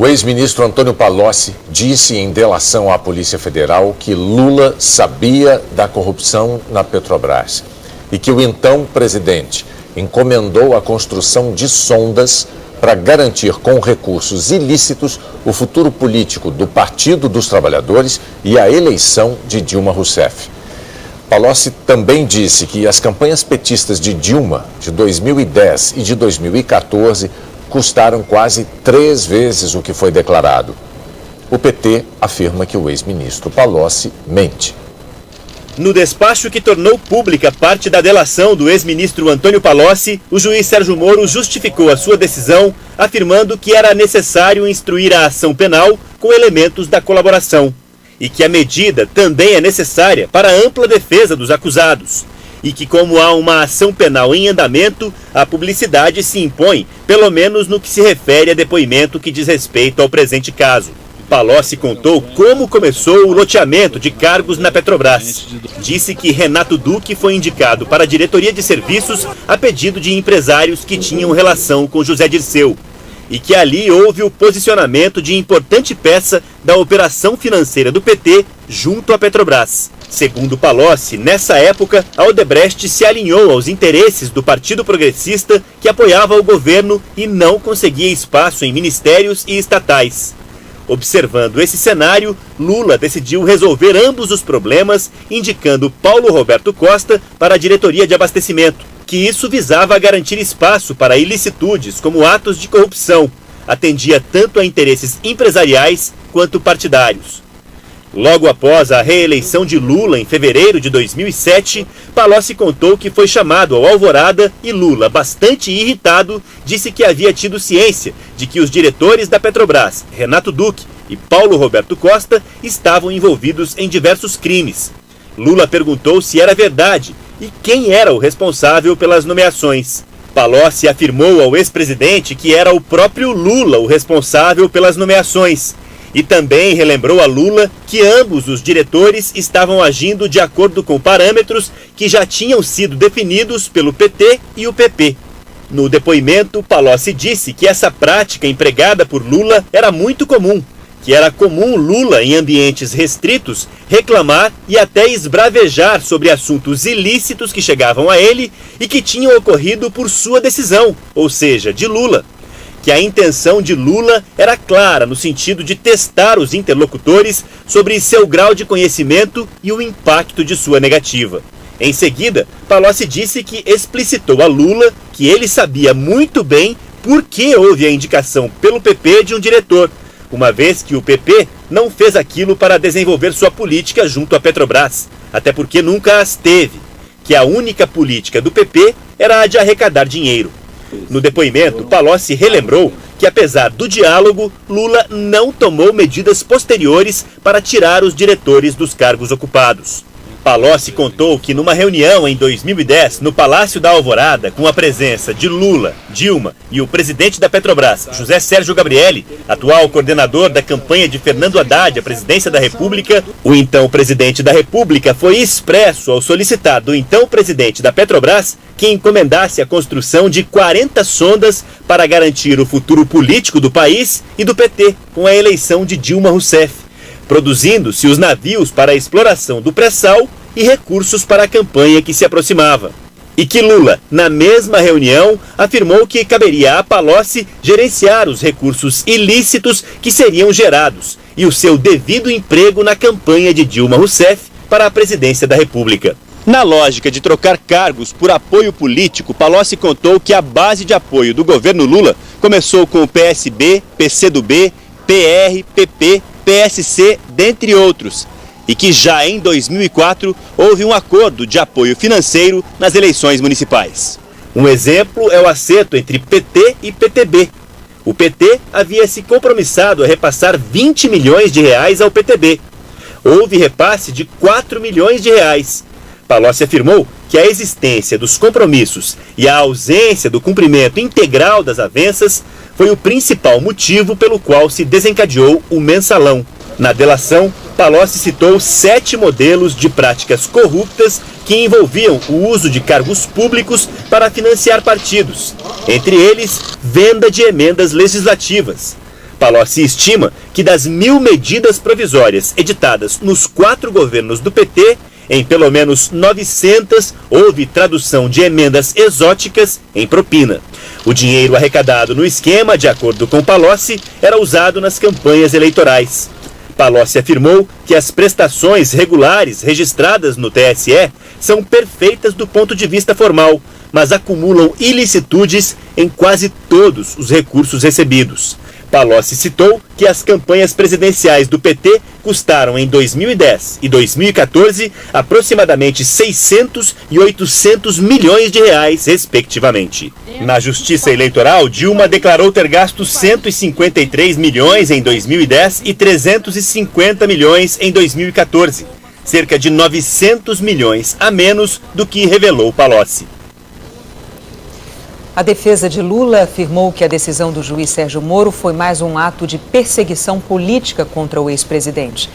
O ex-ministro Antônio Palocci disse em delação à Polícia Federal que Lula sabia da corrupção na Petrobras e que o então presidente encomendou a construção de sondas para garantir com recursos ilícitos o futuro político do Partido dos Trabalhadores e a eleição de Dilma Rousseff. Palocci também disse que as campanhas petistas de Dilma, de 2010 e de 2014, custaram quase 3 vezes o que foi declarado. O PT afirma que o ex-ministro Palocci mente. No despacho que tornou pública parte da delação do ex-ministro Antônio Palocci, o juiz Sérgio Moro justificou a sua decisão, afirmando que era necessário instruir a ação penal com elementos da colaboração e que a medida também é necessária para a ampla defesa dos acusados e que, como há uma ação penal em andamento, a publicidade se impõe, pelo menos no que se refere a depoimento que diz respeito ao presente caso. Palocci contou como começou o loteamento de cargos na Petrobras. Disse que Renato Duque foi indicado para a diretoria de serviços a pedido de empresários que tinham relação com José Dirceu e que ali houve o posicionamento de importante peça da operação financeira do PT junto à Petrobras. Segundo Palocci, nessa época, a Odebrecht se alinhou aos interesses do Partido Progressista que apoiava o governo e não conseguia espaço em ministérios e estatais. Observando esse cenário, Lula decidiu resolver ambos os problemas, indicando Paulo Roberto Costa para a diretoria de abastecimento, que isso visava garantir espaço para ilicitudes como atos de corrupção, atendia tanto a interesses empresariais quanto partidários. Logo após a reeleição de Lula em fevereiro de 2007, Palocci contou que foi chamado ao Alvorada e Lula, bastante irritado, disse que havia tido ciência de que os diretores da Petrobras, Renato Duque e Paulo Roberto Costa, estavam envolvidos em diversos crimes. Lula perguntou se era verdade e quem era o responsável pelas nomeações. Palocci afirmou ao ex-presidente que era o próprio Lula o responsável pelas nomeações. E também relembrou a Lula que ambos os diretores estavam agindo de acordo com parâmetros que já tinham sido definidos pelo PT e o PP. No depoimento, Palocci disse que essa prática empregada por Lula era muito comum, que era comum Lula, em ambientes restritos, reclamar e até esbravejar sobre assuntos ilícitos que chegavam a ele e que tinham ocorrido por sua decisão, ou seja, de Lula. Que a intenção de Lula era clara no sentido de testar os interlocutores sobre seu grau de conhecimento e o impacto de sua negativa. Em seguida, Palocci disse que explicitou a Lula que ele sabia muito bem por que houve a indicação pelo PP de um diretor, uma vez que o PP não fez aquilo para desenvolver sua política junto à Petrobras, até porque nunca as teve, que a única política do PP era a de arrecadar dinheiro. No depoimento, Palocci relembrou que, apesar do diálogo, Lula não tomou medidas posteriores para tirar os diretores dos cargos ocupados. Palocci contou que numa reunião em 2010, no Palácio da Alvorada, com a presença de Lula, Dilma e o presidente da Petrobras, José Sérgio Gabrielli, atual coordenador da campanha de Fernando Haddad à presidência da República, o então presidente da República foi expresso ao solicitar do então presidente da Petrobras que encomendasse a construção de 40 sondas para garantir o futuro político do país e do PT com a eleição de Dilma Rousseff, produzindo-se os navios para a exploração do pré-sal e recursos para a campanha que se aproximava. E que Lula, na mesma reunião, afirmou que caberia a Palocci gerenciar os recursos ilícitos que seriam gerados e o seu devido emprego na campanha de Dilma Rousseff para a presidência da República. Na lógica de trocar cargos por apoio político, Palocci contou que a base de apoio do governo Lula começou com o PSB, PCdoB, PR, PP, PSC, dentre outros, e que já em 2004 houve um acordo de apoio financeiro nas eleições municipais. Um exemplo é o acerto entre PT e PTB. O PT havia se compromissado a repassar 20 milhões de reais ao PTB. Houve repasse de 4 milhões de reais. Palocci afirmou que a existência dos compromissos e a ausência do cumprimento integral das avanças foi o principal motivo pelo qual se desencadeou o mensalão. Na delação, Palocci citou 7 modelos de práticas corruptas que envolviam o uso de cargos públicos para financiar partidos, entre eles, venda de emendas legislativas. Palocci estima que das 1.000 medidas provisórias editadas nos 4 governos do PT, em pelo menos 900 houve tradução de emendas exóticas em propina. O dinheiro arrecadado no esquema, de acordo com Palocci, era usado nas campanhas eleitorais. Palocci afirmou que as prestações regulares registradas no TSE são perfeitas do ponto de vista formal, mas acumulam ilicitudes em quase todos os recursos recebidos. Palocci citou que as campanhas presidenciais do PT custaram em 2010 e 2014 aproximadamente 600 e 800 milhões de reais, respectivamente. Na Justiça Eleitoral, Dilma declarou ter gasto 153 milhões em 2010 e 350 milhões em 2014, cerca de 900 milhões a menos do que revelou Palocci. A defesa de Lula afirmou que a decisão do juiz Sérgio Moro foi mais um ato de perseguição política contra o ex-presidente.